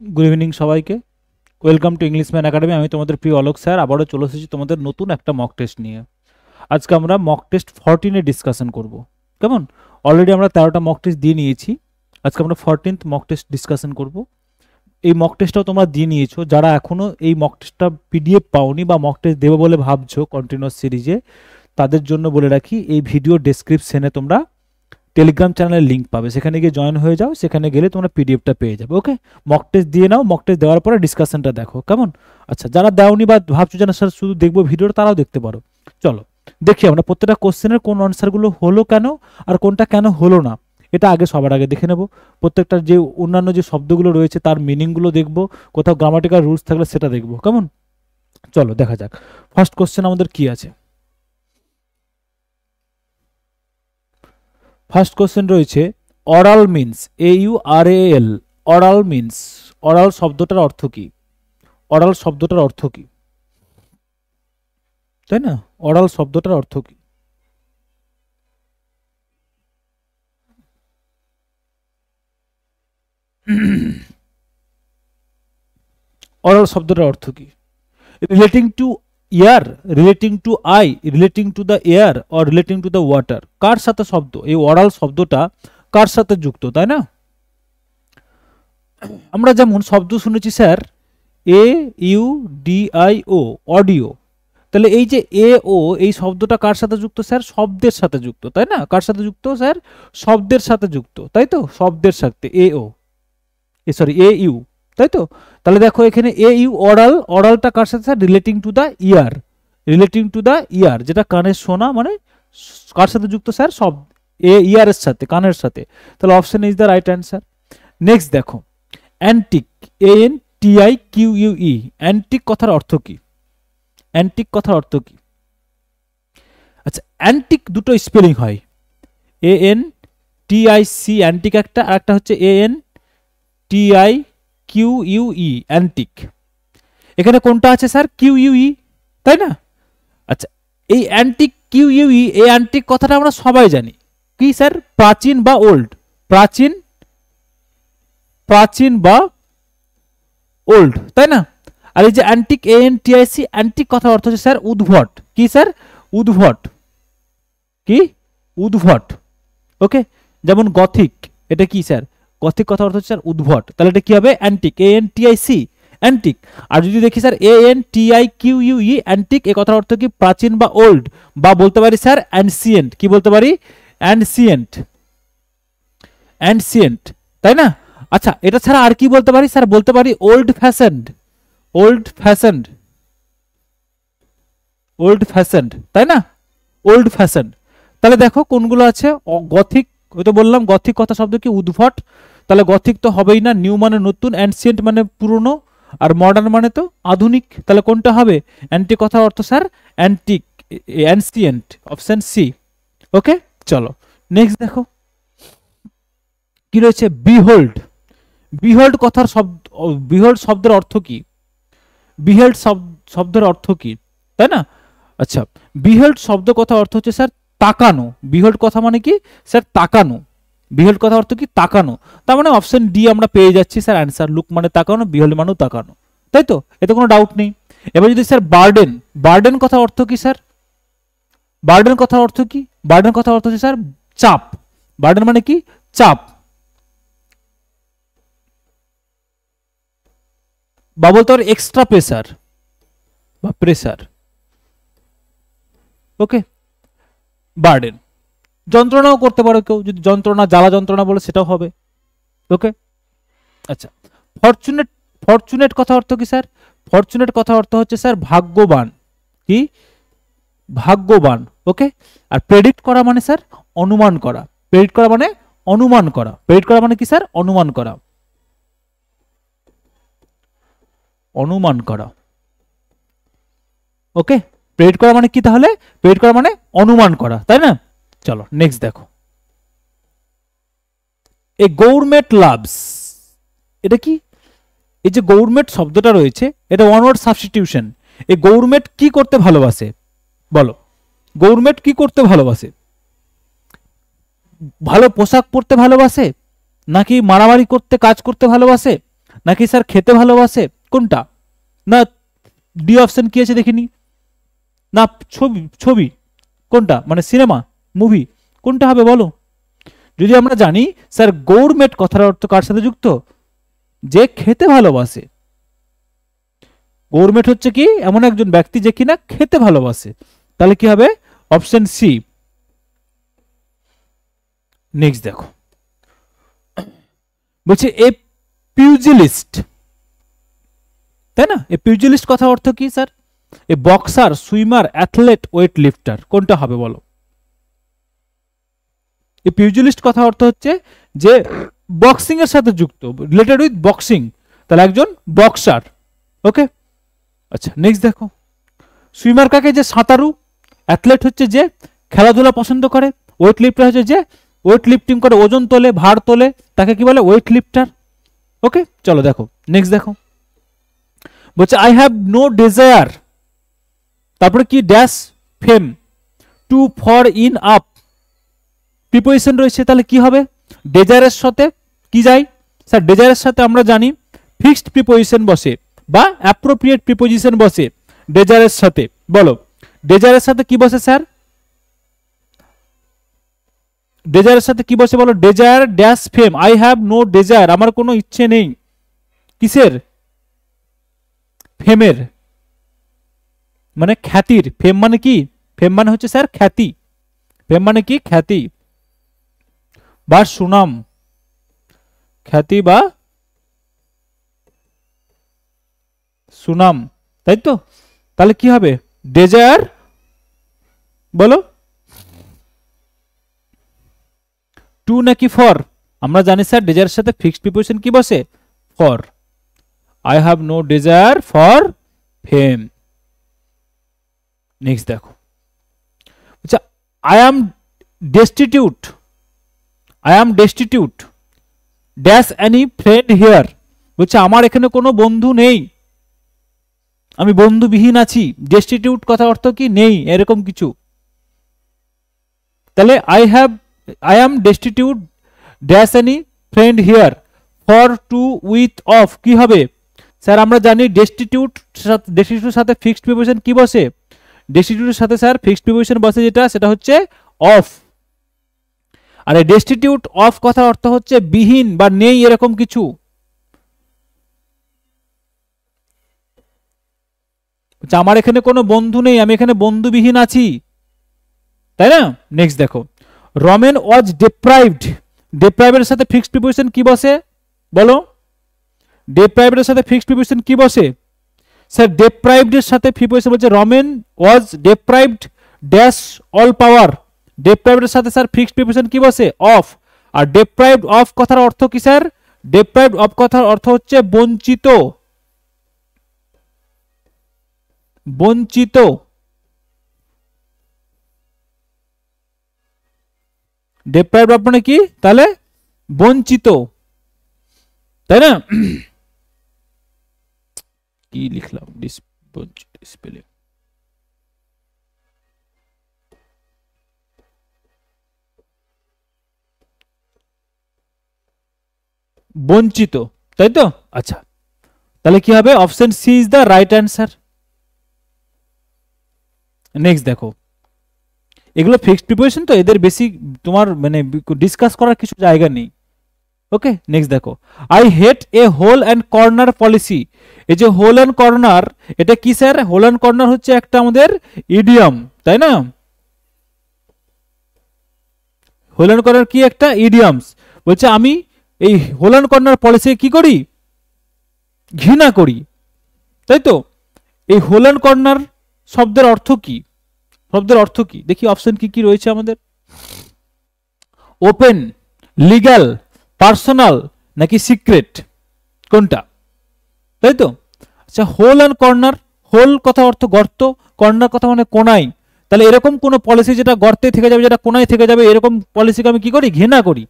Good evening सबाइके welcome to Englishman Academy. আমি তোমাদের প্রিয় অলোক স্যার আবারও চলে এসেছি তোমাদের নতুন একটা মক টেস্ট নিয়ে। আজকে আমরা মক টেস্ট 14 এ ডিসকাশন করব। কেমন? অলরেডি আমরা 13টা মক টেস্ট দিয়ে নিয়েছি। আজকে আমরা 14th মক টেস্ট ডিসকাশন করব। এই মক টেস্টটাও তোমরা দিয়ে নিয়েছো। যারা এখনো এই মক টেস্টটা পিডিএফ পাওনি বা মক টেস্ট দেবে বলে ভাবছো কন্টিনিউয়াস সিরিজে, তাদের জন্য বলে রাখি এই ভিডিও ডেসক্রিপশনে তোমরা টেলিগ্রাম চ্যানেলের লিঙ্ক পাবে, সেখানে গিয়ে জয়েন হয়ে যাও। সেখানে গেলে তোমরা পিডিএফটা পেয়ে যাবে। ওকে, মক টেস্ট দিয়ে নাও। মক টেস্ট দেওয়ার পরে ডিসকাশনটা দেখো। কেমন? আচ্ছা, যারা দাওনি বা ভাবছো যে না স্যার শুধু দেখবো ভিডিওটা, তারাও দেখতে পারো। চলো দেখি আমরা প্রত্যেকটা কোশ্চেনের কোন আনসারগুলো হলো কেন আর কোনটা কেন হলো না, এটা আগে সবার আগে দেখে নেব। প্রত্যেকটা যে অন্যান্য যে শব্দগুলো রয়েছে তার মিনিংগুলো দেখবো, কোথাও গ্রামাটিক্যাল রুলস থাকলে সেটা দেখবো। কেমন? চলো দেখা যাক ফার্স্ট কোশ্চেন আমাদের কি আছে। ফার্স্ট কোশ্চেন রয়েছে oral means, AURAL। Oral means, oral শব্দটার অর্থ কি? অরাল শব্দটার অর্থ কি? তাই না? অরাল শব্দটার অর্থ কি? অরাল শব্দটার অর্থ কি? Relating to ear, relating to eye, relating to the air or relating to the water. কার সাথে শব্দ? এই অরাল শব্দটা কার সাথে যুক্ত, তাই না? আমরা যেমন শব্দ শুনেছি স্যার AUDIO, অডিও। তাহলে এই যে AO, এই শব্দটা কার সাথে যুক্ত স্যার? শব্দের সাথে যুক্ত, তাই না? কার সাথে যুক্ত স্যার? শব্দের সাথে যুক্ত, তাই তো? শব্দের সাথে AO, AU, তাই তো? তাহলে দেখো এখানে AU অরাল, অরালটা কার সাথে sir? Relating to the year, relating to the year, যেটা কানের শোনা, মানে কার সাথে যুক্ত স্যার? শব্দ ইয়ারের সাথে, কানের সাথে। তাহলে option is the right answer. Next দেখো অ্যান্টিক, ANTIQUE। অ্যান্টিক কথার অর্থ কি? অ্যান্টিক কথার অর্থ কি? আচ্ছা, অ্যান্টিক দুটো স্পেলিং হয়, ANTIC অ্যান্টিক একটা, আর একটা হচ্ছে ANTIQUE অ্যান্টিক। এখানে কোনটা আছে স্যার? QUE, তাই না? আচ্ছা, এই অ্যান্টিক QUE, এই অ্যান্টিক কথাটা আমরা সবাই জানি কি স্যার? প্রাচীন বা ওল্ড। প্রাচীন, প্রাচীন বা ওল্ড, তাই না? আর এই যে অ্যান্টিক ANTIC, অ্যান্টিক কথার অর্থ হচ্ছে স্যার উদ্ভট। কি স্যার? উদ্ভট। কি? উদ্ভট। ওকে, যেমন গথিক, এটা কি স্যার? গথিক কথার অর্থ হচ্ছে স্যার উদ্ভট। তাহলে এটা কি হবে? Antique, ANTIC antique. আর যদি দেখি স্যার ANTIQUE অ্যান্টিক, এ কথার অর্থ কি? প্রাচীন বা ওল্ড, বা বলতে পারি স্যার অ্যানসিয়েন্ট। কি বলতে পারি? অ্যানসিয়েন্ট, অ্যানসিয়েন্ট, তাই না? আচ্ছা, এটা ছাড়া আর কি বলতে পারি স্যার? বলতে পারি ওল্ড ফ্যাশনড, ওল্ড ফ্যাশনড, ওল্ড ফ্যাশনড, তাই না? ওল্ড ফ্যাশনড। তাহলে দেখো কোনগুলো আছে। গথিক, ওই তো বললাম গথিক কথা শব্দ কি? উদ্ভট। তাহলে গথিক তো হবেই না, নিউ মানে নতুন, অ্যানসিয়েন্ট মানে পুরনো, আর মডার্ন মানে তো আধুনিক। তাহলে কোনটা হবে? অ্যান্টিক কথার অর্থ sir antique, ancient, option C. Okay, চলো নেক্সট দেখো কি রয়েছে। বিহোল্ড, বিহোল্ড কথার শব্দ, বিহোল্ড শব্দের অর্থ কি? বিহেল্ড শব্দের অর্থ কি, তাই না? আচ্ছা, বিহেল্ড শব্দ কথা অর্থ হচ্ছে স্যার তাকানো। বিহেল্ড কথা মানে কি স্যার? তাকানো। বিহেল্ড কথা অর্থ কি? তাকানো। তার মানে অপশন ডি আমরা পেয়ে যাচ্ছি স্যার অ্যান্সার। লুক মানে তাকানো, বিহেল্ড মানেও তাকানো, তাই তো? এতে কোনো ডাউট নেই। এবার যদি স্যার বার্ডেন, বার্ডেন কথা অর্থ কি স্যার? বার্ডেন কথা অর্থ কি? বার্ডেন কথা অর্থ হচ্ছে স্যার চাপ। বার্ডেন মানে কি? চাপ, বা বলতে পারো এক্সট্রা প্রেসার বা প্রেসার। ওকে, বার্ডেন। যন্ত্রণাও করতে পারো কেউ, যদি যন্ত্রণা, জ্বালা যন্ত্রণা বলে সেটাও হবে। ওকে, আচ্ছা। ফরচুনেট, ফরচুনেট কথা অর্থ কি স্যার? ফরচুনেট কথা অর্থ হচ্ছে স্যার ভাগ্যবান। কি? ভাগ্যবান। ওকে, আর প্রেডিক্ট করা মানে স্যার অনুমান করা। প্রেডিক্ট করা মানে অনুমান করা। প্রেডিক্ট করা মানে কি স্যার? অনুমান করা, অনুমান করা। ওকে, প্রেডিক্ট করা মানে কি তাহলে? প্রেডিক্ট করা মানে অনুমান করা, তাই না? চলো নেক্সট দেখো। এ গভর্নমেন্ট লাভস, এটা কি? এই যে গভর্নমেন্ট শব্দটা রয়েছে, এটা ওয়ান ওয়ার্ড সাবস্টিটিউশন। এই গভর্নমেন্ট কি করতে ভালোবাসে বলো? গভর্নমেন্ট কি করতে ভালোবাসে? ভালো পোশাক পরতে ভালোবাসে, নাকি মারামারি করতে, কাজ করতে ভালোবাসে, নাকি স্যার খেতে ভালোবাসে? কোনটা? না ডি অপশন কি আছে দেখিনি, না ছবি, ছবি কোনটা মানে সিনেমা, মুভি, কোনটা হবে বলো? যদি আমরা জানি স্যার গৌরমেট কথার অর্থ কার সাথে যুক্ত? যে খেতে ভালোবাসে। গৌরমেট হচ্ছে কি এমন একজন ব্যক্তি যে কিনা খেতে ভালোবাসে, তাহলে কি হবে? Option C. নেক্সট দেখো, বলছে এ পিউজিলিস্ট, তাই না? এ পিউজিলিস্ট কথা অর্থ কি স্যার? এ বক্সার, সুইমার, অ্যাথলেট, ওয়েট লিফটার, কোনটা হবে বলো? এই পিউজিলিস্ট কথা অর্থ হচ্ছে যে বক্সিং এর সাথে যুক্ত, রিলেটেড উইথ বক্সিং, তাহলে একজন বক্সার। ওকে, আচ্ছা নেক্সট দেখো, সুইমার কাকে? যে সাঁতারু। অ্যাথলেট হচ্ছে যে খেলাধুলা পছন্দ করে। ওয়েট লিফটার হচ্ছে যে ওয়েট লিফটিং করে, ওজন তোলে, ভার তোলে, তাকে কি বলে? ওয়েট লিফটার। ওকে, চলো দেখো নেক্সট দেখো, বলছে আই হ্যাভ নো ডিজায়ার, তারপরে কি dash fame to for in up, preposition রয়েছে, তাহলে কি হবে? ডেজায়ারের সাথে কি যায় স্যার? ডেজায়ারের সাথে আমরা জানি ফিক্সড প্রিপোজিশন বসে বা অ্যাপ্রোপ্রিয়েট প্রিপোজিশন বসে ডেজায়ারের সাথে। বলো ডেজায়ারের সাথে কি বসে স্যার? ডেজায়ারের সাথে কি বসে বলো? Desire dash fame, I have no desire, আমার কোনো ইচ্ছে নেই। কিসের? ফেমের, মানে খ্যাতির। ফেম মানে কি? ফেম মানে হচ্ছে স্যার খ্যাতি। ফেম মানে কি? খ্যাতি বা সুনাম, খ্যাতি বা সুনাম, তাই তো? তাহলে কি হবে? ডেজায়ার, বলো টু নাকি ফর? আমরা জানি স্যার ডেজায়ারের সাথে ফিক্সড প্রিপোজিশন কি বসে? For. I have no desire for fame. Next দেখো, আচ্ছা I am destitute, I am destitute dash any friend here, বলছে আমার এখানে কোনো বন্ধু নেই, আমি বন্ধুবিহীন আছি। ডেস্টিটিউট কথা অর্থ কি? নেই, এরকম কিছু। তাহলে I am destitute dash any friend here for to with of, কি হবে স্যার? আমরা জানি ডেস্টিটিউট, ডেস্টিটিউটের সাথে ফিক্সড প্রিপোজিশন কি বসে? ডেস্টিটিউটের সাথে স্যার ফিক্সড প্রিপোজিশন বসে যেটা, সেটা হচ্ছে অফ। আর এই ডেস্টিটিউট অফ কথা অর্থ হচ্ছে বিহীন বা নেই, এরকম কিছু। আমার এখানে কোনো বন্ধু নেই, আমি এখানে বন্ধুবিহীন আছি, তাই না? নেক্সট দেখো, রমেন ওয়াজ ডিপ্রাইভড, ডিপ্রাইভের সাথে ফিক্সড প্রিপোজিশন কি বসে বলো? ডিপ্রাইভের সাথে ফিক্সড প্রিপোজিশন কি বসে স্যার? ডিপ্রাইভড এর সাথে প্রিপোজিশন বলছে Ramen was deprived dash all power, deprived এর সাথে স্যার ফিক্সড প্রিপোজিশন কি বসে? অফ। আর ডিপ্রাইভড অফ কথার অর্থ কি স্যার? ডিপ্রাইভড অফ কথার অর্থ হচ্ছে বঞ্চিত, বঞ্চিত। ডিপ্রাইভড অফ মানে কি? তাহলে বঞ্চিত, তাই না? কি লিখলাম? বঞ্চিত স্পেলিং, বঞ্চিত, তাই তো? আচ্ছা, তাহলে কি হবে? Option C is the right answer. Next দেখো, এগুলো ফিক্সড প্রিপোজিশন তো, এদের বেশি তোমার মানে ডিসকাস করার কিছু জায়গা নেই। ওকে, নেক্সট দেখো, I hate a hole and corner policy. এই যে হোল অ্যান্ড কর্নার, এটা কি স্যার? হোল অ্যান্ড কর্নার হচ্ছে একটা আমাদের ইডিয়াম, তাই না? হোল অ্যান্ড কর্নার কি? একটা ইডিয়ামস। বলছে আমি এই হোল অ্যান্ড কর্নার পলিসি কি করি? ঘৃণা করি, তাই তো? এই হোল অ্যান্ড কর্নার শব্দের অর্থ কি? শব্দের অর্থ কি দেখি, অপশন কি কি রয়েছে আমাদের? ওপেন, লিগ্যাল, পার্সোনাল, নাকি সিক্রেট, কোনটা? তাই তো? আচ্ছা, হোল অ্যান্ড কর্নার, হোল কথা অর্থ গর্ত, কর্নার কথা মানে কোনায়, তাহলে এরকম কোন পলিসি যেটা গর্তে থেকে যাবে, যেটা কোনায় থেকে যাবে, এরকম পলিসিকে আমি কি করি? ঘৃণা করি।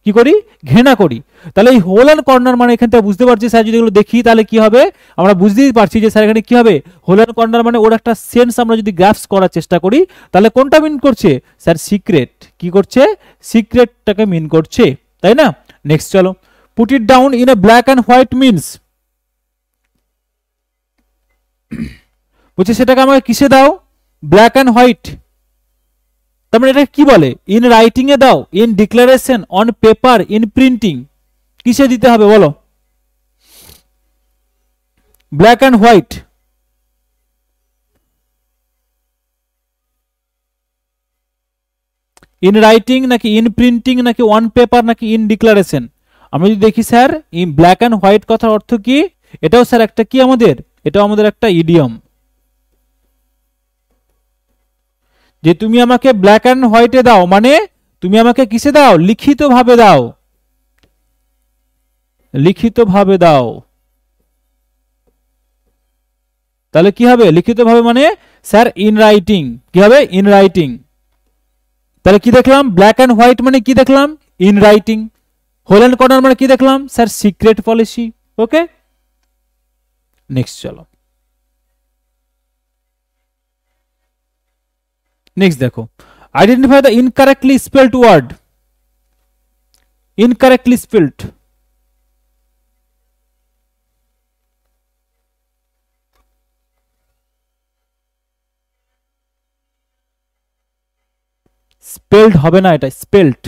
কি করি? ঘৃণা করি। তাহলে এই হোল অ্যান্ড কর্নার মানে এখান থেকে বুঝতে পারছি স্যার, যদি এগুলো দেখি তাহলে কি হবে? আমরা বুঝতেই পারছি যে স্যার এখানে কি হবে? হোল অ্যান্ড কর্নার মানে ওর একটা সেন্স আমরা যদি গ্রাফস করার চেষ্টা করি, তাহলে কোনটা মিন করছে স্যার? সিক্রেট। কি করছে? সিক্রেটটাকে মিন করছে, তাই না? নেক্সট চলো, put it down in a black and white means, বলছে সেটাকে আমাকে কিসে দাও, ব্ল্যাক অ্যান্ড হোয়াইট। তার মানে এটা কি বলে, ইন রাইটিং এ দাও, in declaration, on paper, in printing, কিসে দিতে হবে বলো, black and white. In writing নাকি ইন প্রিন্টিং নাকি অন পেপার নাকি ইন ডিক্লারেশন। আমরা যদি দেখি sir in black and white কথার অর্থ কি, এটাও স্যার একটা কি আমাদের, এটাও আমাদের একটা ইডিয়ম, যে তুমি আমাকে ব্ল্যাক অ্যান্ড হোয়াইটে দাও মানে তুমি আমাকে কিসে দাও, লিখিত ভাবে দাও, লিখিত ভাবে দাও। তাহলে কি হবে লিখিত ভাবে মানে স্যার ইন রাইটিং, কি হবে ইন রাইটিং। তাহলে কি দেখলাম, ব্ল্যাক অ্যান্ড হোয়াইট মানে কি দেখলাম, in writing. Hole and corner মানে কি দেখলাম sir, secret policy. Okay, next চলো, নেক্সট দেখো, identify the incorrectly spelled word, incorrectly spelled, spelled হবে না, এটা স্পেলড,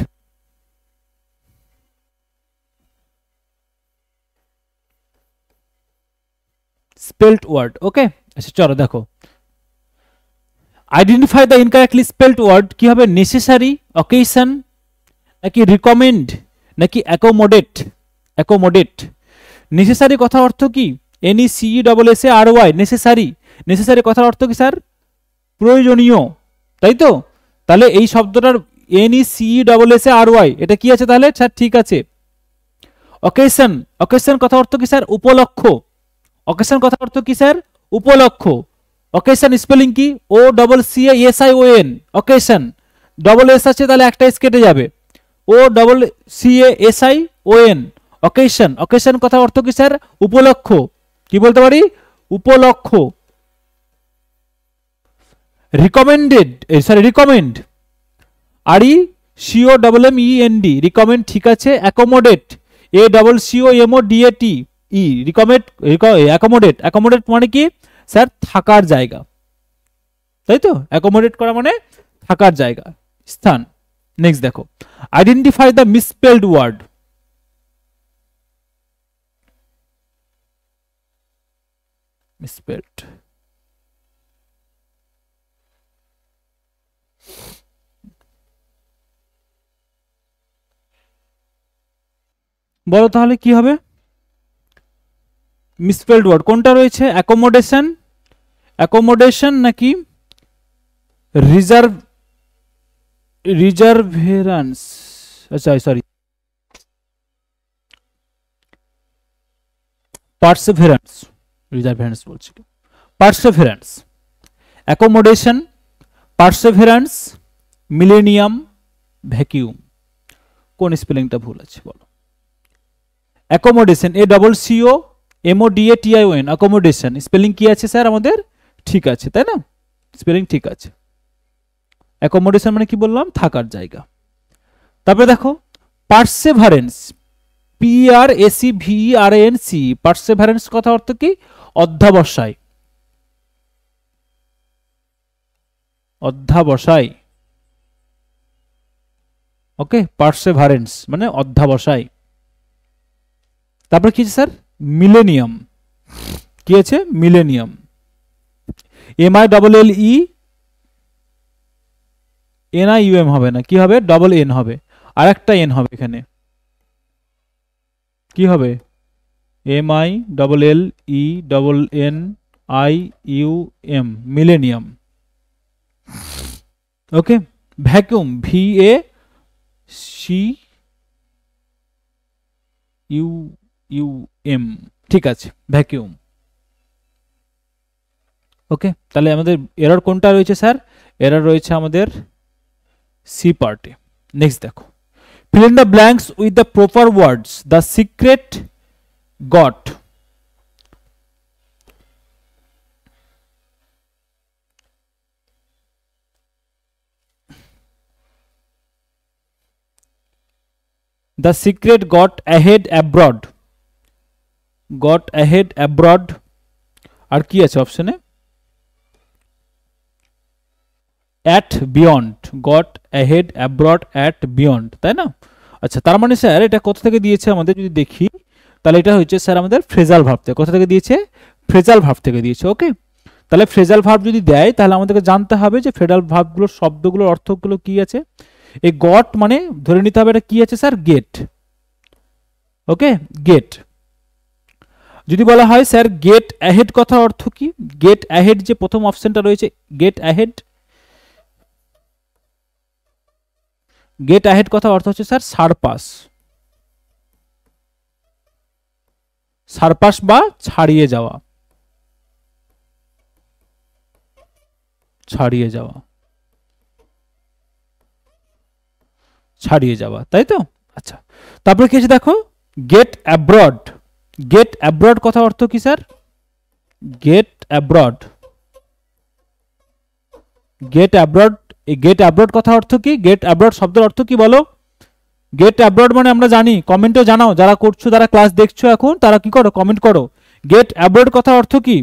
স্পেলড ওয়ার্ড। ওকে, আচ্ছা চলো দেখো, identify the incorrectly spelled word কি হবে, নেসেসারি, অকেশন নাকি রিকমেন্ড নাকি অ্যাকোমোডেট, অ্যাকোমোডেট। নেসেসারি কথার অর্থ কি, N E C double S A R Y, necessary, necessary কথার অর্থ কি স্যার, প্রয়োজনীয়, তাই তো। তাহলে এই শব্দটার N E C double S A R Y, এটা কি আছে তাহলে স্যার, ঠিক আছে। অকেশন, অকেশন কথা অর্থ কি স্যার, উপলক্ষ, অকেশন কথা অর্থ কি স্যার, উপলক্ষ। অকেশন স্পেলিং কি, O double C S I O N, occasion, double S আছে তাহলে একটা এস কেটে যাবে, O double C S I O N, occasion. Occasion কথা অর্থ কি স্যার, উপলক্ষ, কি বলতে পারি, উপলক্ষ। Recommended, sorry recommend, R E C O double M E N D, recommend, ঠিক আছে। Accommodate, A double C O M O D A T E, recommend, accommodate, accommodate মানে কি স্যার, থাকার জায়গা, তাই তো, অ্যাকোমোডেট করা মানে থাকার জায়গা, স্থান। নেক্সট দেখো, identify the misspelled word, misspelled, বলো তাহলে কি হবে, মিসস্পেলড ওয়ার্ড কোনটা রয়েছে, অ্যাকোমোডেশন, অ্যাকোমোডেশন নাকি রিজার্ভ, রিজার্ভেরান্স, আচ্ছা সরি, পার্সেভেরান্স, রিজার্ভেরান্স বলছি, perseverance, accommodation, perseverance, millennium, vacuum. কোন স্পেলিংটা ভুল আছে বলো, accommodation, A double C O M O D A T I O N, accommodation spelling কি আছে স্যার আমাদের, ঠিক আছে তাই না, স্পেলিং ঠিক আছে। অ্যাকোমোডেশন মানে কি বললাম, থাকার জায়গা। তারপরে দেখো, perseverance, P R A C V R N C, perseverance কথা অর্থ কি, অধ্যাবসায়, অধ্যাবসায়। ওকে, পার্সেভারেন্স মানে অধ্যাবসায়। তারপর কি আছে স্যার, মিলেনিয়াম, কি আছে millennium, M I double L E N I U M হবে না, কি হবে ডবল এন হবে, আর একটা এন হবে এখানে, কি হবে M I double L E double N I U M, millennium. Okay, vacuum, V A C U U M, ঠিক আছে ভ্যাকিউম। ওকে, তাহলে আমাদের এরর কোনটা রয়েছে স্যার, এরর রয়েছে আমাদের সি পার্টে। নেক্সট দেখো, fill in the blanks with the proper words, the secret got, the secret got ahead abroad, got ahead abroad, আর কি আছে অপশনে, at beyond, got ahead abroad at beyond, তাই না? আচ্ছা, তার মানে স্যার এটা কোথা থেকে দিয়েছে আমাদের যদি দেখি, তাহলে এটা হচ্ছে স্যার আমাদের ফ্রেজাল ভার্ব থেকে। কোথা থেকে দিয়েছে? ফ্রেজাল ভার্ব থেকে দিয়েছে। ওকে, তাহলে ফ্রেজাল ভার্ব যদি দেয় তাহলে আমাদেরকে জানতে হবে যে ফ্রেজাল ভার্বগুলোর শব্দগুলোর অর্থগুলো কি আছে। এই গট মানে ধরে নিতে হবে এটা কি আছে স্যার, গেট। ওকে, গেট। যদি বলা হয় স্যার গেট অ্যাহেড কথার অর্থ কি, গেট অ্যাহেড যে প্রথম অপশনটা রয়েছে গেট অ্যাহেড, গেট অ্যাহেড কথার অর্থ হচ্ছে স্যার সারপাস, সারপাস বা ছাড়িয়ে যাওয়া, ছাড়িয়ে যাওয়া, ছাড়িয়ে যাওয়া, তাই তো? আচ্ছা, তারপরে কি আছে দেখো, গেট অ্যাব্রড, গেট অ্যাব্রড কথা অর্থ কি sir, get abroad, get abroad, এই গেট অ্যাব্রড কথা অর্থ কি, গেট অ্যাব্রড শব্দের অর্থ কি বলো? গেট অ্যাব্রড মানে আমরা জানি, কমেন্টে জানাও, যারা করছো, যারা ক্লাস দেখছো এখন তারা কি করো, কমেন্ট করো। গেট অ্যাব্রড কথা অর্থ কি?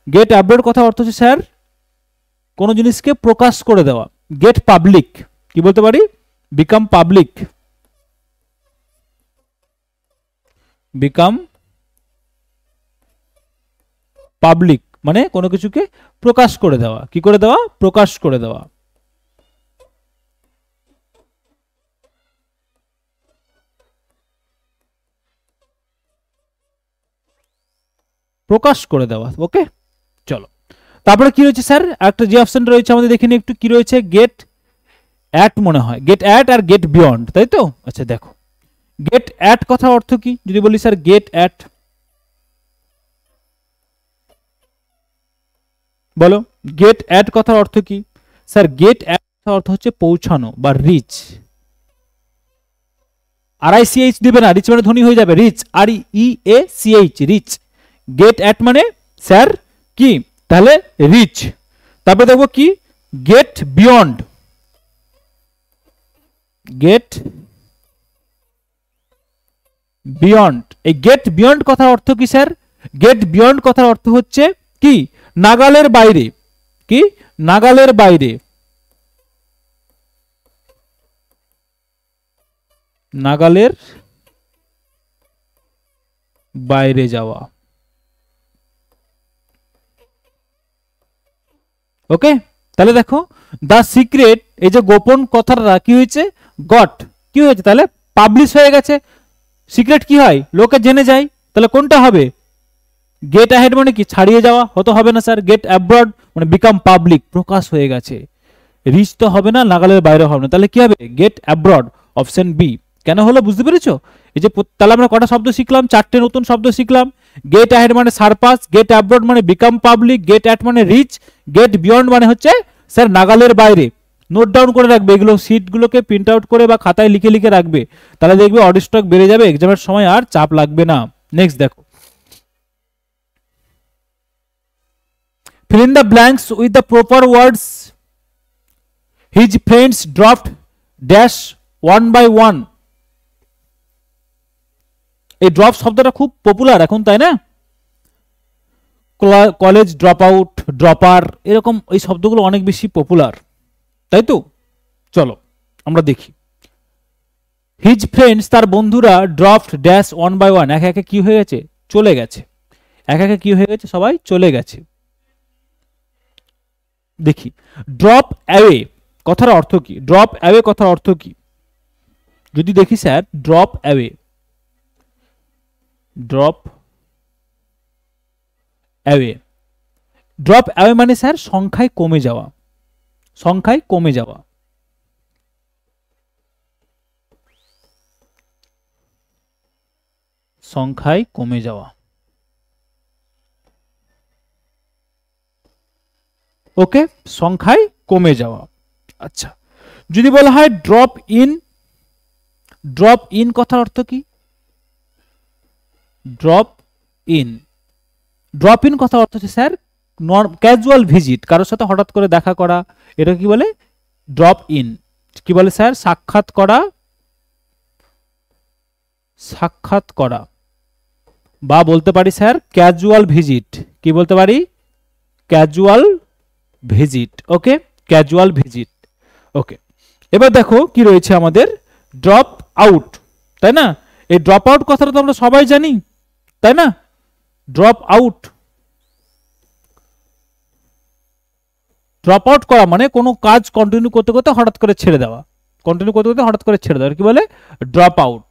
গেট অ্যাব্রড কথা অর্থ হচ্ছে স্যার কোন জিনিসকে প্রকাশ করে দেওয়া। গেট পাবলিক, কি বলতে পারি, বিকাম পাবলিক, বিকাম পাবলিক মানে কোনো কিছুকে প্রকাশ করে দেওয়া, কি করে দেওয়া, প্রকাশ করে দেওয়া। প্রকাশ করে দেওয়া। ওকে, চলো তারপরে কি রয়েছে স্যার, একটা যে অপশন রয়েছে আমাদের দেখে নিই একটু, কি রয়েছে, গেট অ্যাট মনে হয়, গেট অ্যাট আর গেট বিয়ন্ড, তাই তো? আচ্ছা দেখো, গেট অ্যাট কথা অর্থ কি যদি বলি স্যার, গেট অ্যাট, বলো গেট অ্যাট কথার অর্থ কি? স্যার গেট অ্যাট কথার অর্থ হচ্ছে পৌঁছানো বা রিচ। RICH দিবে না, রিচ মানে ধনী হয়ে যাবে, rich, REACH, rich. Get at মানে স্যার কি, তাহলে রিচ। তারপরে দেখবো কি, গেট বিয়ন্ড, গেট বিয়ন্ড, এই গেট বিয়ন্ড কথার অর্থ কি স্যার? গেট বিয়ন্ড কথার অর্থ হচ্ছে কি, নাগালের বাইরে, কি, নাগালের বাইরে, নাগালের বাইরে যাওয়া। ওকে, তাহলে দেখো দ্য সিক্রেট, এই যে গোপন কথাটা কি হয়েছে, গট, কি হয়েছে, তাহলে পাবলিশ হয়ে গেছে। সিক্রেট কি হয়, লোকে জেনে যায়, তাহলে কোনটা হবে, গেট অ্যাহেড মানে কি, ছাড়িয়ে যাওয়া, হতে হবে না স্যার। গেট অ্যাব্রড মানে বিকাম পাবলিক, প্রকাশ হয়ে গেছে। রিচ তো হবে না, নাগালের বাইরে হবে না, তাহলে কি হবে, গেট অ্যাব্রড, অপশন বি। কেন হলো বুঝতে পেরেছো? এই যে তাহলে আমরা কটা শব্দ শিখলাম, চারটে নতুন শব্দ শিখলাম। গেট অ্যাহেড মানে সারপাস, গেট অ্যাব্রড মানে বিকাম পাবলিক, গেট অ্যাট মানে রিচ, গেট বিয়ন্ড মানে হচ্ছে স্যার নাগালের বাইরে। নোট ডাউন করে রাখবে এগুলো, সিটগুলোকে প্রিন্ট আউট করে বা খাতায় লিখে লিখে রাখবে, তাহলে দেখবে অডিও স্টক বেড়ে যাবে, এক্সামের সময় আর চাপ লাগবে না। নেক্সট দেখো, fill in the blanks with the proper words. His friends dropped dash one by one. এই ড্রপ শব্দটা খুব পপুলার এখন, তাই না? কলেজ ড্রপ আউট, ড্রপার, এরকম এই শব্দগুলো অনেক বেশি পপুলার, তাই তো? চলো আমরা দেখি, হিজ ফ্রেন্ডস তার বন্ধুরা, dropped dash one by one একে একে কি হয়ে গেছে, চলে গেছে, একে একে কি হয়ে গেছে, সবাই চলে গেছে। দেখি ড্রপ অ্যাওয়ে কথার অর্থ কি, ড্রপ অ্যাওয়ে কথার অর্থ কি যদি দেখি sir, drop away, drop away, drop away মানে স্যার সংখ্যায় কমে যাওয়া, সংখ্যায় কমে যাওয়া। সংখ্যায় কমে যাওয়া। ওকে, সংখ্যায় কমে যাওয়া। আচ্ছা, যদি বলা হয় ড্রপ ইন, ড্রপ ইন কথার অর্থ কি, ড্রপ ইন, ড্রপ ইন কথার অর্থ হচ্ছে স্যার ক্যাজুয়াল ভিজিট, কারোর সাথে হঠাৎ করে দেখা করা, এটা কি বলে, ড্রপ ইন। কি বলে স্যার, সাক্ষাৎ করা, সাক্ষাৎ করা, বা বলতে পারি স্যার ক্যাজুয়াল ভিজিট। কি বলতে পারি? Casual visit. Okay, casual visit. Okay, এবার দেখো কি রয়েছে আমাদের, ড্রপ আউট, তাই না? এই ড্রপ আউট কথাটা তো আমরা সবাই জানি, তাই না? ড্রপ আউট, ড্রপ আউট করা মানে কোনো কাজ কন্টিনিউ করতে করতে হঠাৎ করে ছেড়ে দেওয়া, কন্টিনিউ করতে করতে হঠাৎ করে ছেড়ে দেওয়া, কি বলে? Drop out.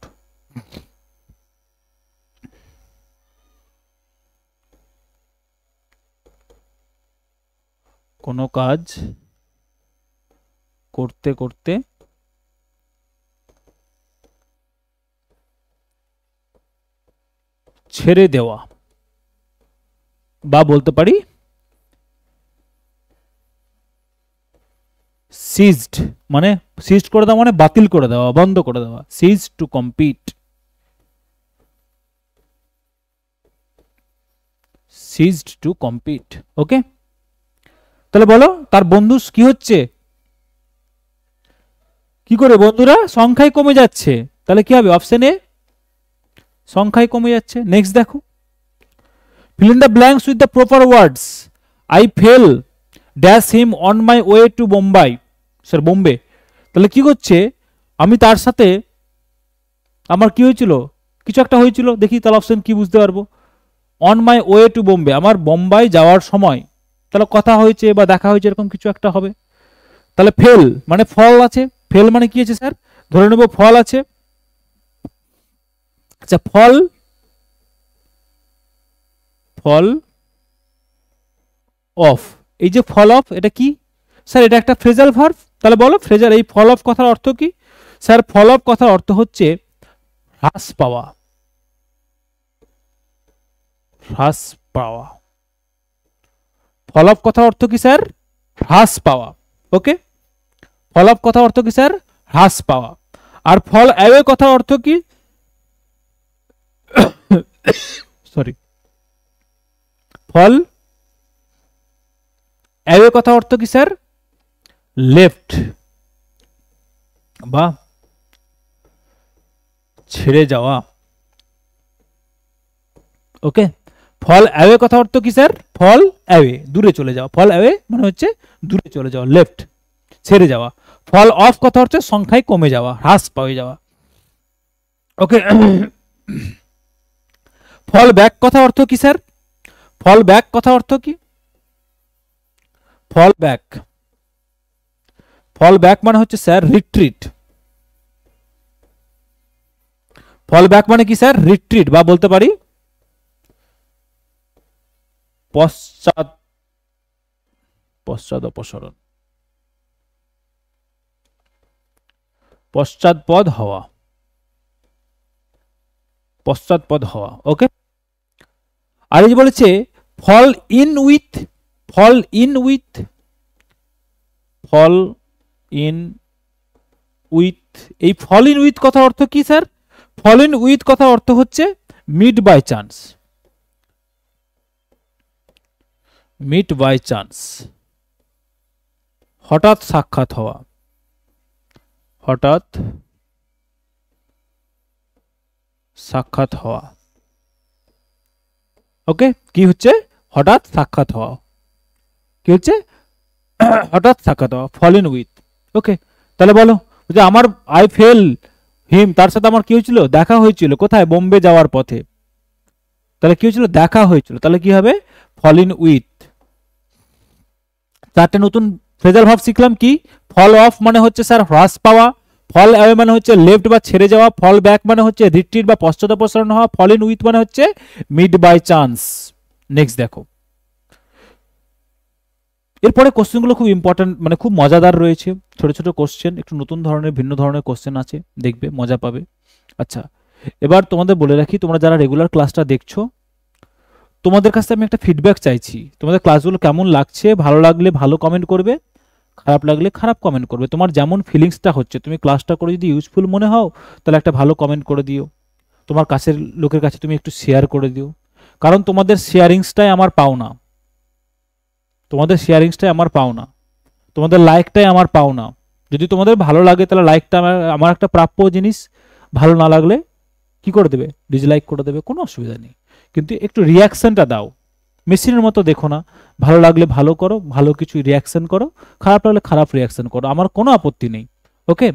কোনো কাজ করতে করতে ছেড়ে দেওয়া, বা বলতে পারি সিজড, মানে সিজড করে দেওয়া মানে বাতিল করে দেওয়া, বন্ধ করে দেওয়া, cease to compete, ceased to compete. Okay, তাহলে বলো তার বন্ধু কি হচ্ছে, কি করে বন্ধুরা? সংখ্যায় কমে যাচ্ছে, তাহলে কি হবে? অপশন এ, সংখ্যায় কমে যাচ্ছে। নেক্সট দেখো, fill in the blanks with the proper words. I fell dash him on my way to Bombay, sir Bombay. তাহলে কি করছে? আমি তার সাথে আমার কি হয়েছিল, কিছু একটা হয়েছিল, দেখি তাহলে অপশন কি বুঝতে পারবো। On my way to Bombay, আমার বোম্বাই যাওয়ার সময়, তাহলে কথা হয়েছে বা দেখা হয়েছে, এরকম কিছু একটা হবে। তাহলে ফেল মানে ফল আছে, ফেল মানে কি আছে স্যার? ধরে নেব ফল আছে। আচ্ছা, ফল, ফল অফ, এই যে ফল অফ, এটা কি স্যার? এটা একটা ফ্রেজাল ভার্ব। তাহলে বলো ফ্রেজাল, এই ফল অফ কথার অর্থ কি? স্যার ফল অফ কথার অর্থ হচ্ছে হ্রাস পাওয়া, হ্রাস পাওয়া। ফল অফ কথার অর্থ কি স্যার? হ্রাস পাওয়া। ওকে, ফল অফ কথার অর্থ কি স্যার? হ্রাস পাওয়া। আর ফল অ্যাওয়ে কথার অর্থ কি? সরি, ফল অ্যাওয়ে কথা অর্থ কি স্যার? লেফট, বা ছেড়ে যাওয়া। ওকে, ফল অ্যাওয়ে কথা অর্থ কি স্যার? ফল অ্যাওয়ে, দূরে চলে যাওয়া। ফল অ্যাওয়ে মানে হচ্ছে দূরে চলে যাওয়া, লেফট, ছেড়ে যাওয়া। ফল অফ কথা হচ্ছে সংখ্যায় কমে যাওয়া, হ্রাস পেয়ে যাওয়া। ওকে, ফল ব্যাক কথা অর্থ কি স্যার? ফল ব্যাক কথা অর্থ কি? ফল ব্যাক, ফল ব্যাক মানে হচ্ছে স্যার রিট্রিট। ফল ব্যাক মানে কি স্যার? রিট্রিট, বা বলতে পারি পশ্চাৎ, পশ্চাৎ অপসরণ, পশ্চাৎপদ হওয়া, পশ্চাৎপদ হওয়া। ওকে, আর এই যে বলেছে fall in with, fall in with, fall in with, এই ফল ইন উইথ কথা অর্থ কি স্যার? ফল ইন উইথ কথা অর্থ হচ্ছে meet by chance, meet by chance, হঠাৎ সাক্ষাৎ হওয়া, হঠাৎ সাক্ষাৎ হওয়া। ওকে, কি হচ্ছে? হঠাৎ সাক্ষাৎ হওয়া, কি হচ্ছে? হঠাৎ সাক্ষাৎ হওয়া, ফল ইন উইথ। ওকে, তাহলে বলো যে আমার আই ফেল হিম, তার সাথে আমার কি হয়েছিল? দেখা হয়েছিল। কোথায়? বোম্বে যাওয়ার পথে। তাহলে কি হয়েছিল? দেখা হয়েছিল। তাহলে কি হবে? Fall in with. চারটে নতুন ফ্রেজাল ভার্ব শিখলাম। কি? ফল অফ মানে হচ্ছে স্যার হ্রাস পাওয়া, ফল অ্যাওয়ে মানে হচ্ছে লেফট বা ছেড়ে যাওয়া, ফল ব্যাক মানে হচ্ছে রিট্রিট বা পশ্চাদপসরণ হওয়া, ফল ইন উইথ মানে হচ্ছে মিড বাই চান্স। নেক্সট দেখো, এরপরে কোশ্চেনগুলো খুব ইম্পর্টেন্ট, মানে খুব মজাদার রয়েছে, ছোট ছোট কোশ্চেন, একটু নতুন ধরনের ভিন্ন ধরনের কোশ্চেন আছে, দেখবে মজা পাবে। আচ্ছা, এবার তোমাদের বলে রাখি, তোমরা যারা রেগুলার ক্লাসটা দেখছো, তোমাদের কাছে আমি একটা ফিডব্যাক চাইছি। তোমাদের ক্লাসগুলো কেমন লাগছে? ভালো লাগলে ভালো কমেন্ট করবে, খারাপ লাগলে খারাপ কমেন্ট করবে। তোমার যেমন ফিলিংসটা হচ্ছে, তুমি ক্লাসটা করে যদি ইউজফুল মনে হও, তাহলে একটা ভালো কমেন্ট করে দিও। তোমার কাছের লোকের কাছে তুমি একটু শেয়ার করে দিও, কারণ তোমাদের শেয়ারিংসটাই আমার পাওনা, তোমাদের শেয়ারিংসটাই আমার পাওনা, তোমাদের লাইকটাই আমার পাওনা। যদি তোমাদের ভালো লাগে তাহলে লাইকটা আমার একটা প্রাপ্য জিনিস, ভালো না লাগলে কি করে দেবে, ডিসলাইক করে দেবে, কোনো অসুবিধা নেই, কিন্তু একটু রিয়াকশনটা দাও, মেশিনের মতো দেখো না, ভালো লাগলে ভালো করো, ভালো কিছু রিয়াকশন করো, খারাপ লাগলে খারাপ রিয়াকশন করো, আমার কোনো আপত্তি নেই। ওকে,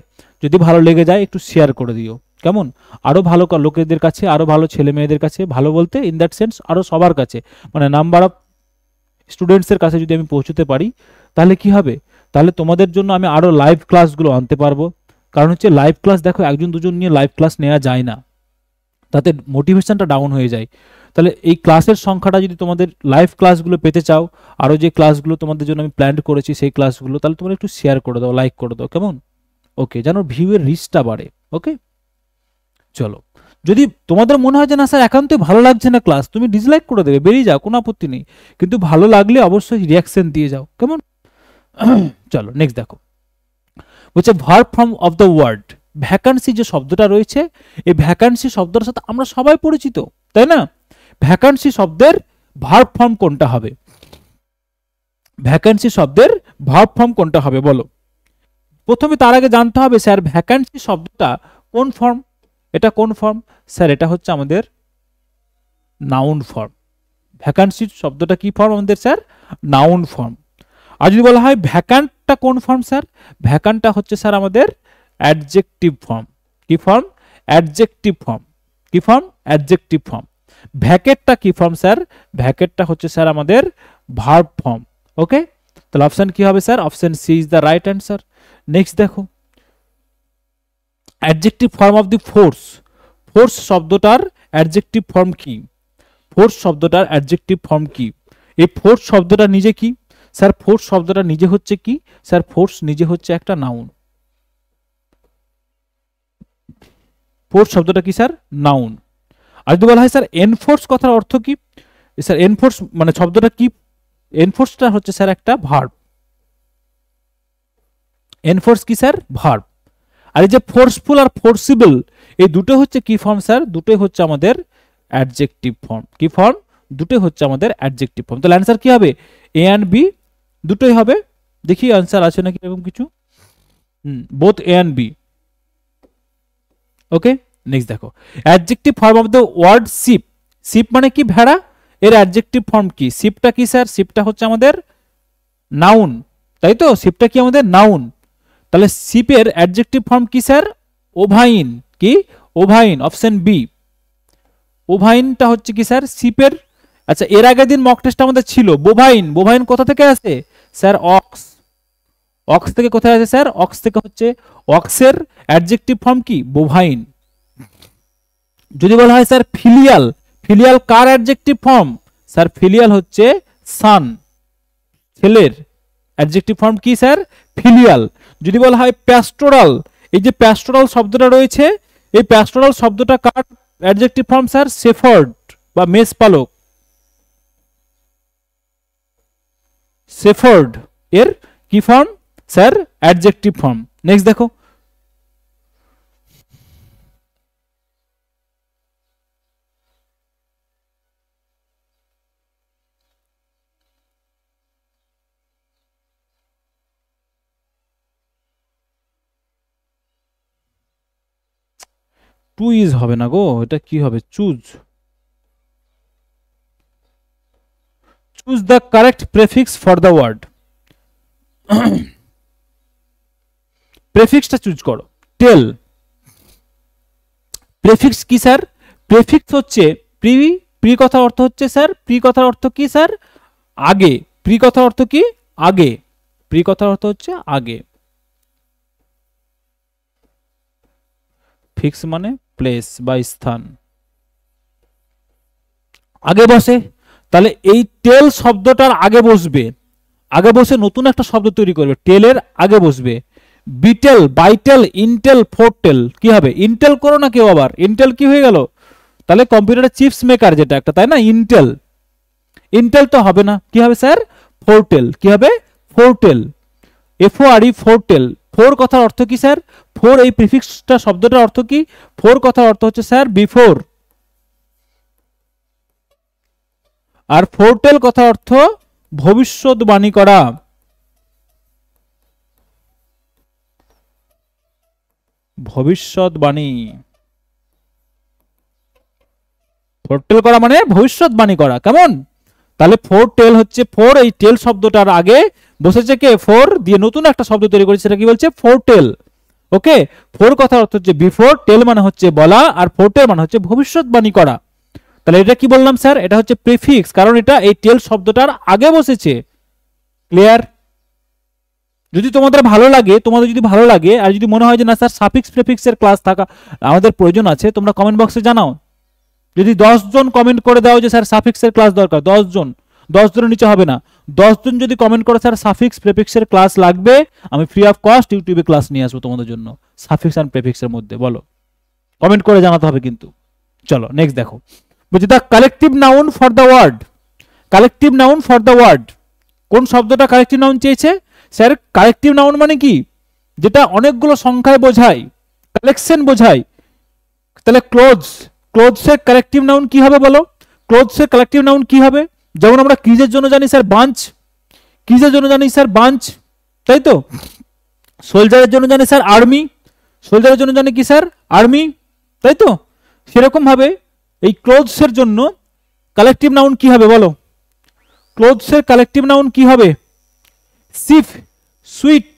যদি ভালো লেগে যায় একটু শেয়ার করে দিও, কেমন, আরো ভালো লোকেদের কাছে, আরো ভালো ছেলে মেয়েদের কাছে, ভালো বলতে ইন দ্যাট সেন্স আরো সবার কাছে, মানে নাম্বার অফ স্টুডেন্টসের কাছে যদি আমি পৌঁছতে পারি, তাহলে কি হবে, তাহলে তোমাদের জন্য আমি আরো লাইভ ক্লাসগুলো আনতে পারবো। কারণ হচ্ছে লাইভ ক্লাস দেখো একজন দুজন নিয়ে লাইভ ক্লাস নেওয়া যায় না, তাতে মোটিভেশনটা ডাউন হয়ে যায়। তাহলে এই ক্লাসের সংখ্যাটা যদি তোমাদের লাইভ ক্লাসগুলো পেতে চাও, আরও যে ক্লাসগুলো তোমাদের জন্য আমি প্ল্যান করেছি সেই ক্লাসগুলো, তাহলে তোমরা একটু শেয়ার করে দাও, লাইক করে দাও, কেমন, ওকে, যেন ভিউয়ের রিচটা বাড়ে। ওকে, চলো, যদি তোমাদের মনে হয় যে না স্যার একান্তই ভালো লাগছে না ক্লাস, তুমি ডিসলাইক করে দেবে, বেরিয়ে যাও, কোনো আপত্তি নেই, কিন্তু ভালো লাগলে অবশ্যই রিয়াকশন দিয়ে যাও, কেমন। চলো নেক্সট দেখো, বলছে verb form of the word, vacancy যে শব্দটা রয়েছে, এই ভ্যাকান্সি শব্দটার সাথে আমরা সবাই পরিচিত, তাই না। ভ্যাকান্সি শব্দের ভার্ব ফর্ম কোনটা হবে, ভ্যাকান্সি শব্দের ভার্ব ফর্ম কোনটা হবে বলো। প্রথমে তার আগে জানতে হবে স্যার ভ্যাকান্সি শব্দটা কোন ফর্ম, এটা কোন ফর্ম, স্যার এটা হচ্ছে আমাদের নাউন ফর্ম। ভ্যাকান্সি শব্দটা কি ফর্ম আমাদের স্যার, নাউন ফর্ম। আর যদি বলা হয় ভ্যাকান্টটা কোন ফর্ম, স্যার ভ্যাকান্টটা হচ্ছে স্যার আমাদের অ্যাডজেক্টিভ ফর্ম। কি ফর্ম, অ্যাডজেক্টিভ ফর্ম। কি ফর্ম, অ্যাডজেক্টিভ ফর্ম। ভ্যাকেটটা কি ফর্ম স্যার, ভ্যাকেটটা হচ্ছে স্যার আমাদের ভার্ব ফর্ম। ওকে, তাহলে অপশন কি হবে sir, option C is the right answer. Next দেখো, adjective form of the force, force শব্দটার অ্যাডজেক্টিভ ফর্ম কি, ফোর্স শব্দটার অ্যাডজেক্টিভ ফর্ম কি, এই ফোর্স শব্দটা নিজে কি, স্যার ফোর্স শব্দটা নিজে হচ্ছে কি, স্যার ফোর্স নিজে হচ্ছে একটা নাউন। ফোর্স শব্দটা কি স্যার, নাউন। আর যদি বলা হয় স্যার এনফোর্স কথার অর্থ কি, স্যার এনফোর্স মানে শব্দটা কি, এনফোর্সটা হচ্ছে স্যার একটা ভার্ব। এনফোর্স কি স্যার, ভার্ব। আর এই যে ফোর্সফুল আর ফোর্সিবল, এই দুটো হচ্ছে কি ফর্ম স্যার, দুটোই হচ্ছে আমাদের অ্যাডজেক্টিভ ফর্ম। কি ফর্ম, দুটোই হচ্ছে আমাদের অ্যাডজেক্টিভ ফর্ম। তাহলে অ্যান্সার কি হবে, এ অ্যান্ড বি দুটোই হবে। দেখি অ্যান্সার আছে নাকি এরকম কিছু, both A and B. Okay, next দেখো, adjective form of the word sheep, sheep মানে কি ভেড়া, এর অ্যাডজেক্টিভ ফর্ম কি, শিপটা কি স্যার, শিপটা হচ্ছে আমাদের নাউন, তাই তো, শিপটা কি আমাদের নাউন। তাহলে শিপের অ্যাডজেক্টিভ ফর্ম কি স্যার, ওভাইন। কি, ওভাইন, অপশন বি। ওভাইনটা হচ্ছে কি স্যার শিপের। আচ্ছা, এর আগের দিন মক টেস্ট আমাদের ছিল বোভাইন, বোভাইন কোথা থেকে আসে স্যার, অক্স। অক্স থেকে কোথায় আছে স্যার, অক্স থেকে হচ্ছে, অক্সের অ্যাডজেক্টিভ ফর্ম কি, বোভাইন। যদি বলা হয় স্যার ফিলিয়াল, ফিলিয়াল কার অ্যাডজেক্টিভ ফর্ম, স্যার ফিলিয়াল হচ্ছে সান, ছেলের অ্যাডজেক্টিভ ফর্ম কি স্যার, ফিলিয়াল। যদি বলা হয় প্যাস্টোরাল, এই যে প্যাস্টোরাল শব্দটা রয়েছে, এই প্যাস্টোরাল শব্দটা কার অ্যাডজেক্টিভ ফর্ম স্যার, শেফার্ড বা মেষ পালক, শেফার্ড এর কি form sir, adjective form. Next দেখো, টু ইজ হবে না গো, এটা কি হবে, choose, choose the correct prefix for the word. প্রেফিক্সটা চুজ করো, টেল। প্রেফিক্স কি স্যার, প্রেফিক্স হচ্ছে প্রি, প্রি কথার অর্থ হচ্ছে স্যার, প্রি কথার অর্থ কি স্যার, আগে, প্রি কথার অর্থ কি, আগে, প্রি কথার অর্থ হচ্ছে আগে। ফিক্স মানে প্লেস বা স্থান, আগে বসে। তাহলে এই টেল শব্দটার আগে বসবে, আগে বসে নতুন একটা শব্দ তৈরি করবে, টেলের আগে বসবে। বিটেল, বাইটেল, ইন্টেল, ফোরটেল, কি হবে, ইন্টেল করো না কেউ আবার, ইন্টেল কি হয়ে গেল, তাহলে কম্পিউটারের চিপস মেকার যেটা একটা, তাই না, ইন্টেল, ইন্টেল তো হবে না, কি হবে স্যার, ফোরটেল। কি হবে, ফোরটেল, এফওআরই, ফোরটেল। ফোর কথার অর্থ কি স্যার, ফোর এই প্রিফিক্সটা শব্দটার অর্থ কি, ফোর কথার অর্থ হচ্ছে স্যার বিফোর, আর ফোরটেল কথা অর্থ ভবিষ্যৎবাণী করা, ভবিষ্যৎবাণী। ফোরটেল করা মানে ভবিষ্যৎবাণী করা, কেমন? তাহলে ফোরটেল হচ্ছে ফোর, এই টেল শব্দটার আগে বসেছে কে? ফোর দিয়ে নতুন একটা শব্দ তৈরি করেছে, সেটা কি বলছে? ফোরটেল। ওকে, ফোর কথা অর্থ হচ্ছে বিফোর, টেল মানে হচ্ছে বলা, আর ফোরটেল মানে হচ্ছে ভবিষ্যৎবাণী করা। তাহলে এটা কি বললাম স্যার? এটা হচ্ছে প্রিফিক্স, কারণ এটা এই টেল শব্দটার আগে বসেছে। ক্লিয়ার? যদি তোমাদের ভালো লাগে আর যদি মনে হয় যে না স্যার সাফিক্স প্রিফিক্সের ক্লাস থাকা আমাদের প্রয়োজন আছে, তোমরা কমেন্ট বক্সে জানাও। যদি 10 জন কমেন্ট করে দাও যে স্যার সাফিক্সের ক্লাস দরকার, 10 জন, 10 জনের নিচে হবে না, 10 জন যদি কমেন্ট করে স্যার সাফিক্স প্রিফিক্সের ক্লাস লাগবে, আমি ফ্রি অফ কস্ট ইউটিউবে ক্লাস নিয়ে আসবো তোমাদের জন্য সাফিক্স এন্ড প্রিফিক্সের মধ্যে, বলো, কমেন্ট করে জানাতে হবে কিন্তু। চলো নেক্সট দেখো, বলছি the collective noun for the word. Collective noun for the word, কোন শব্দটা কালেকটিভ নাউন চেয়েছে স্যার? কালেকটিভ নাউন মানে কি? যেটা অনেকগুলো সংখ্যায় বোঝায়, কালেকশন বোঝায়। তাহলে ক্লোথস, ক্লোথসের কালেকটিভ নাউন কি হবে বলো? ক্লোথসের কালেকটিভ নাউন কি হবে? যেমন আমরা কিজের জন্য জানি স্যার বাঞ্চ, কিজের জন্য জানি স্যার বাঞ্চ, তাই তো? সোলজারের জন্য জানি স্যার আর্মি, সোলজারের জন্য জানি কি স্যার? আর্মি, তাই তো? সেরকম ভাবে এই ক্লোথসের জন্য কালেকটিভ নাউন কি হবে বলো? ক্লোথসের কালেকটিভ নাউন কি হবে? Sheaf, suite,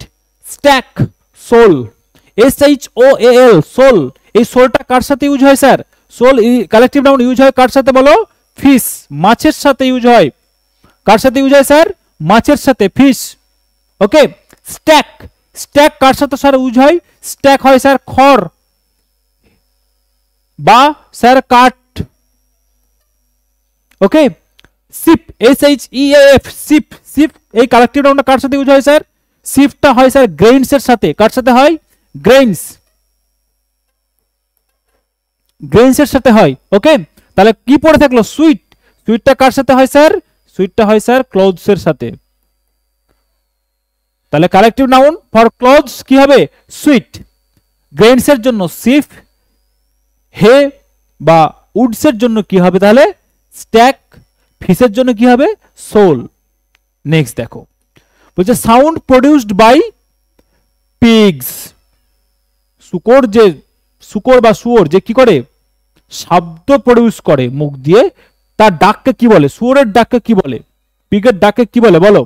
stack, shoal. SHOAL, shoal. এই সোলটা কার সাথে ইউজ হয় sir? Shoal collective noun use হয় কার সাথে বলো? ফিশ, মাছের সাথে ইউজ হয়। কার সাথে ইউজ হয় স্যার? মাছের সাথে, ফিশ। ওকে, স্ট্যাক, স্ট্যাক কার সাথে স্যার ইউজ হয়? স্ট্যাক হয় স্যার খড় বা স্যার কাঠ। ওকে, সিপ, SHEAF, সিপ, সিপ এই কালেকটিভ নাউনটা কার সাথে ইউজ হয় স্যার? সিপটা হয় স্যার গ্রেইনস এর সাথে। কার সাথে হয়? গ্রেইনস, গ্রেইনস এর সাথে হয়। ওকে, তাহলে কি পড়ে থাকলো? সুইট, সুইটটা কার সাথে হয় স্যার? সুইটটা হয় স্যার ক্লোথস এর সাথে। তাহলে কালেকটিভ নাউন ফর ক্লোথস কি হবে? সুইট। গ্রেইনস এর জন্য সিপ, হে বা উডস এর জন্য কি হবে তাহলে? স্ট্যাক, ফিশের জন্য কি হবে? সোল। নেক্সট দেখো, বলছে সাউন্ড প্রডিউসড বাই পিগস। শুকর, যে শুকর বা শুয়োর যে কি করে? শব্দ প্রডিউস করে মুখ দিয়ে, তার ডাককে কি বলে? শুয়োরের ডাককে কি বলে? পিগের ডাককে কি বলে বলো?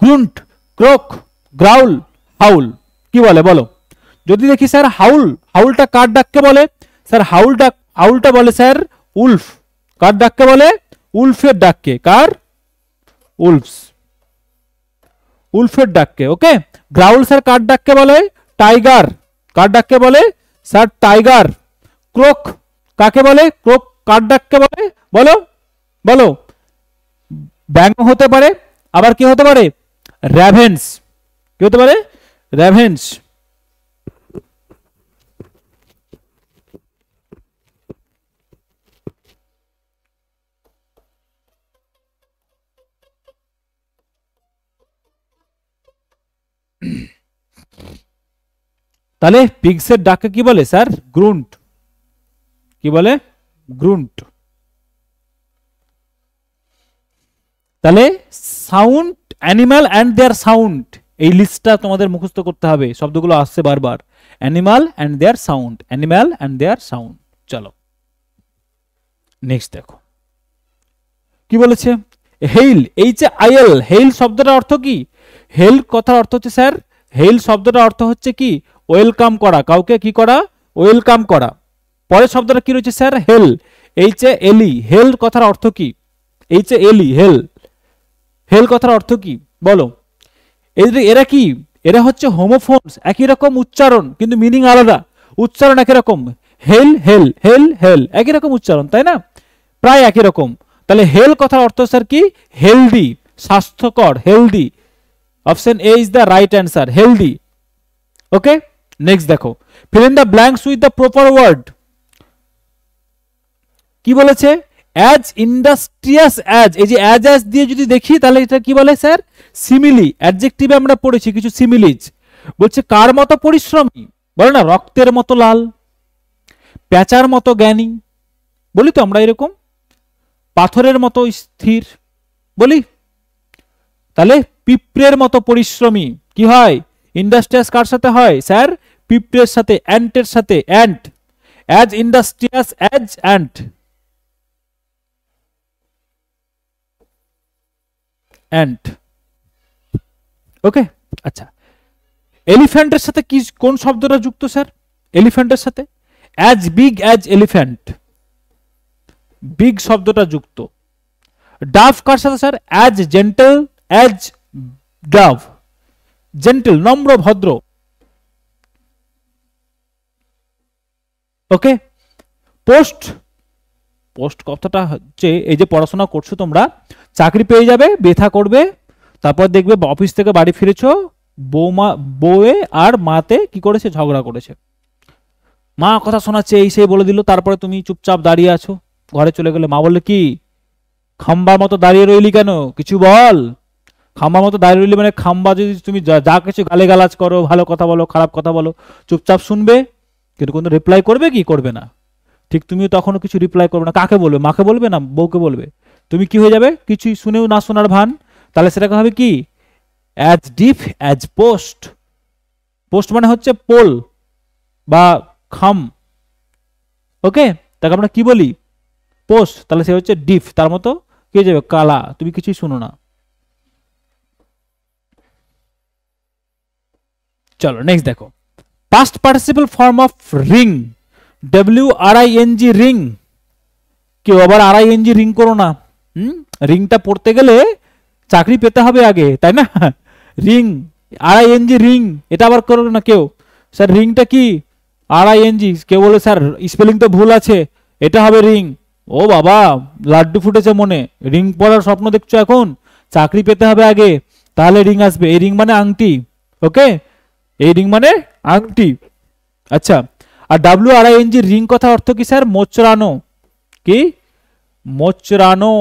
গ্রুন্ট, ক্রোক, গ্রাউল, হাউল। কি বলে বলো? যদি দেখি স্যার হাউল, হাউলটা কার ডাককে বলে? স্যার হাউলটা বলে স্যার উলফ। কার ডাককে বলে? উলফের ডাককে। কার? উলফস, উলফের ডাককে। ওকে, গ্রাউল স্যার কার ডাককে বলে? টাইগার। কার ডাককে বলে স্যার? টাইগার। ক্রোক কাকে বলে? ক্রোক কার ডাককে বলে বলো? বলো, ব্যাঙ হতে পারে, আবার কি হতে পারে? র্যাভেন্স। কি হতে পারে? র্যাভেন্স। তাহলে পিগসের ডাককে কি বলে স্যার? গ্রুন্ট। কি বলে? গ্রুন্ট। তাহলে sound, animal and their sound, এই লিস্টটা তোমাদের মুখস্থ করতে হবে, শব্দগুলো আসছে বারবার। Animal and their sound, animal and their sound. চলো নেক্সট দেখো কি বলেছে। হেইল, HAIL, হেইল শব্দটার অর্থ কি? হেইল কথার অর্থ হচ্ছে স্যার, হেইল শব্দটার অর্থ হচ্ছে কি? ওয়েলকাম করা, কাউকে কি করা? ওয়েলকাম করা। পরের শব্দটা কি রয়েছে স্যার? হেল, HALE। হেল কথার অর্থ কি? HALE, হেল। হেল কথার অর্থ কি বলো? এরা কি? এরা হচ্ছে হোমোফোনস, একই রকম উচ্চারণ কিন্তু মিনিং আলাদা। উচ্চারণ একই রকম, হেল হেল, হেল হেল, একই রকম উচ্চারণ, তাই না? প্রায় একই রকম। তাহলে হেল কথার অর্থ স্যার কি? হেলদি, স্বাস্থ্যকর, healthy. Option A is the right answer, healthy. Okay, next দেখো, fill in the blanks with the proper word. কি বলেছে? অ্যাজ ইন্ডাস্ট্রিয়াস অ্যাজ, এই যে অ্যাজ অ্যাজ দিয়ে যদি দেখি তাহলে এটা কি বলে স্যার? সিমিলি। অ্যাডজেক্টিভে আমরা পড়েছি কিছু সিমিলিজ। বলছে কার মতো পরিশ্রমী? বলে না রক্তের মতো লাল, পেঁচার মতো জ্ঞানী, বলি তো আমরা এরকম, পাথরের মতো স্থির বলি। তাহলে পিঁপড়ের মতো পরিশ্রমী কি হয়? ইন্ডাস্ট্রিয়াস কার সাথে হয় স্যার? পিঁপড়ের সাথে, অ্যান্টের সাথে। Ant, as industrious as ant, ant. Okay, আচ্ছা এলিফ্যান্টের সাথে কি কোন শব্দটা যুক্ত স্যার? এলিফ্যান্টের সাথে as big as elephant, big শব্দটা যুক্ত। ডাভ কার সাথে sir? As gentle as Dove, gentle নম্র ভদ্র। ওকে, পোস্ট, পোস্ট কথাটা হচ্ছে এই যে পড়াশোনা করছো তোমরা, চাকরি পেয়ে যাবে, ব্যথা করবে, তারপর দেখবে অফিস থেকে বাড়ি ফিরেছো, বৌমা বউয়ে আর মাতে কি করেছে? ঝগড়া করেছে, মা কথা শোনাচ্ছে, এই সেই বলে দিল, তারপরে তুমি চুপচাপ দাঁড়িয়ে আছো, ঘরে চলে গেলে মা বললে কি খাম্বার মতো দাঁড়িয়ে রইলি কেন, কিছু বল। খাম্বার মতো দাঁড়িয়ে রইলি মানে খাম্বা যদি তুমি যা কিছু গালিগালাজ করো, ভালো কথা বলো, খারাপ কথা বলো, চুপচাপ শুনবে, কিন্তু কোনো রিপ্লাই করবে কি? করবে না। ঠিক তুমিও তখনও কিছু রিপ্লাই করবে না, কাকে বলবে? মাকে বলবে না বউকে বলবে? তুমি কি হয়ে যাবে? কিছুই শুনেও না শোনার ভান। তাহলে সেটাকে হবে কি? As deaf as post. Post মানে হচ্ছে পোল বা খাম। ওকে, তাকে আমরা কি বলি? পোস্ট। তাহলে সে হচ্ছে ডিফ, তার মতো কি হয়ে যাবে? কালা, তুমি কিছুই শুনো না। চলো নেক্সট দেখো, past participle form of ring, WRING ring. কেউ আবার RING রিং করো না, রিংটা পড়তে গেলে চাকরি পেতে হবে আগে, তাই না? রিং, RING রিং, এটা আবার করো না কেউ। স্যার রিংটা কি? RING। কেউ বলে স্যার স্পেলিং তো ভুল আছে, এটা হবে রিং। ও বাবা, লাড্ডু ফুটেছে মনে, রিং পরার স্বপ্ন দেখছো এখন? চাকরি পেতে হবে আগে, তাহলে রিং আসবে। এই রিং মানে আংটি। ওকে, এই রিং মানে আংটি। আচ্ছা, আর WRING রিং কথা অর্থ কি স্যার? মোচড়ানো। কি? মোচড়ানো,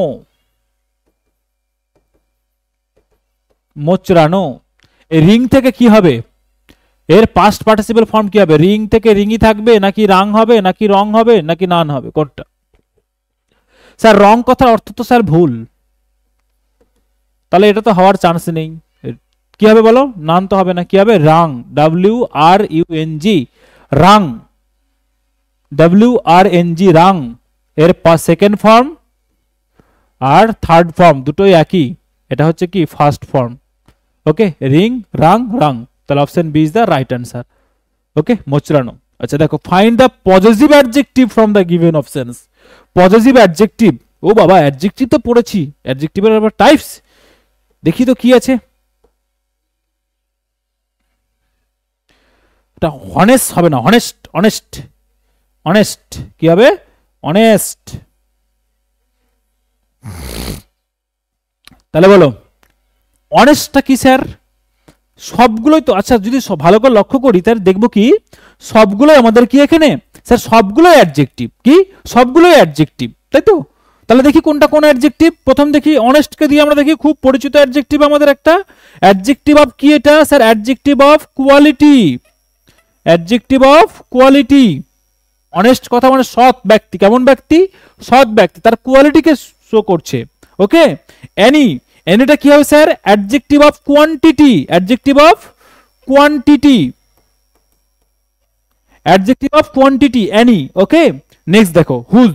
মোচড়ানো। এই রিং থেকে কি হবে? এর পাস্ট পার্টিসিপল ফর্ম কি হবে? রিং থেকে রিংই থাকবে, নাকি রাং হবে, নাকি রং হবে, নাকি নান হবে? কোনটা স্যার? রং কথার অর্থ তো স্যার ভুল, তাহলে এটা তো হওয়ার চান্স নেই। কি হবে বলো? নান তো হবে না, কি হবে? রাং, WRUNG, রাং, WRNG রাং। এর সেকেন্ড ফর্ম আর থার্ড ফর্ম দুটোই একই, এটা হচ্ছে কি? First form. ওকে, রিং, রাং, রাং। তাহলে option B is the right answer. ওকে, মোচড়ানো। আচ্ছা দেখো, find the possessive adjective from the given options. Possessive adjective, ও বাবা অ্যাডজেক্টিভ তো পড়েছি, অ্যাডজেক্টিভের আবার টাইপস দেখি তো কি আছে। এটা হনেস্ট হবে না, হনেস্ট, অনেস্ট, অনেস্ট। কি হবে? অনেস্ট। তাহলে বলো অনেস্টটা কি স্যার? সবগুলোই তো, আচ্ছা যদি ভালো করে লক্ষ্য করি তাহলে দেখবো কি সবগুলোই আমাদের কি এখানে স্যার? সবগুলোই অ্যাডজেক্টিভ। কি? সবগুলোই অ্যাডজেক্টিভ, তাই তো? তাহলে দেখি কোনটা কোন অ্যাডজেক্টিভ। প্রথম দেখি অনেস্টকে দিয়ে আমরা দেখি, খুব পরিচিত অ্যাডজেক্টিভ আমাদের একটা। অ্যাডজেক্টিভ অফ কি এটা sir? Adjective of quality, adjective of quality. Honest কথা মানে সৎ ব্যক্তি। কেমন ব্যক্তি? সৎ ব্যক্তি, তার কোয়ালিটিকে শো করছে। ওকে, এনি, এনিটা কি হবে sir? Adjective of quantity, adjective of quantity, adjective of quantity, any. Okay, next দেখো হুজ,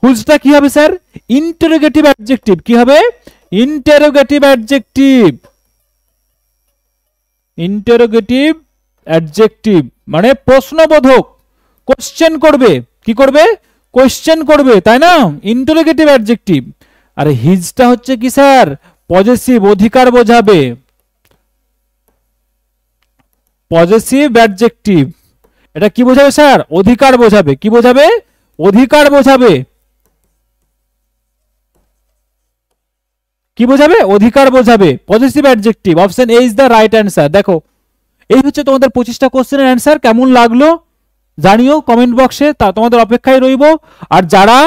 হুজটা কি হবে স্যার? Interrogative adjective. কি হবে? ইন্টারোগেটিভ অ্যাডজেক্টিভ, ইন্টারোগেটিভ অ্যাডজেক্টিভ মানে প্রশ্নবোধক, কোশ্চেন করবে। কি করবে? কোশ্চেন করবে, তাই না? Interrogative adjective. আর হিজটা হচ্ছে কি স্যার? পজেসিভ, অধিকার বোঝাবে, পজেসিভ অ্যাডজেক্টিভ। এটা কি বোঝাবে স্যার? অধিকার বোঝাবে। কি বোঝাবে? অধিকার বোঝাবে। কি বোঝাবে? অধিকার বোঝাবে, possessive adjective. Option A is the right answer. দেখো এই হচ্ছে তোমাদের 25টা কোশ্চেনের অ্যান্সার। কেমন লাগলো জানিও কমেন্ট বক্সে, তা তোমাদের অপেক্ষায় রইব। আর যারা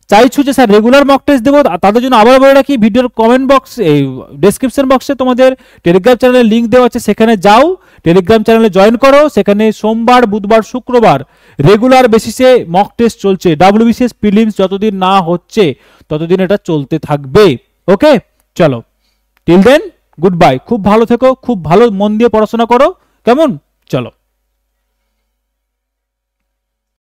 চাইছো যে স্যার রেগুলার মক টেস্ট দেবো, তাদের জন্য আবার বলে রাখি, ভিডিওর কমেন্ট বক্স, এই ডেসক্রিপশন বক্সে তোমাদের টেলিগ্রাম চ্যানেলের লিঙ্ক দেওয়া আছে, সেখানে যাও, টেলিগ্রাম চ্যানেলে জয়েন করো। সেখানে সোমবার, বুধবার, শুক্রবার রেগুলার বেসিসে মক টেস্ট চলছে। WBCS প্রিলিমস যতদিন না হচ্ছে ততদিন এটা চলতে থাকবে। ওকে, চলো টিল দেন গুড বাই। খুব ভালো থেকো, খুব ভালো মন দিয়ে পড়াশোনা করো, কেমন? চলো।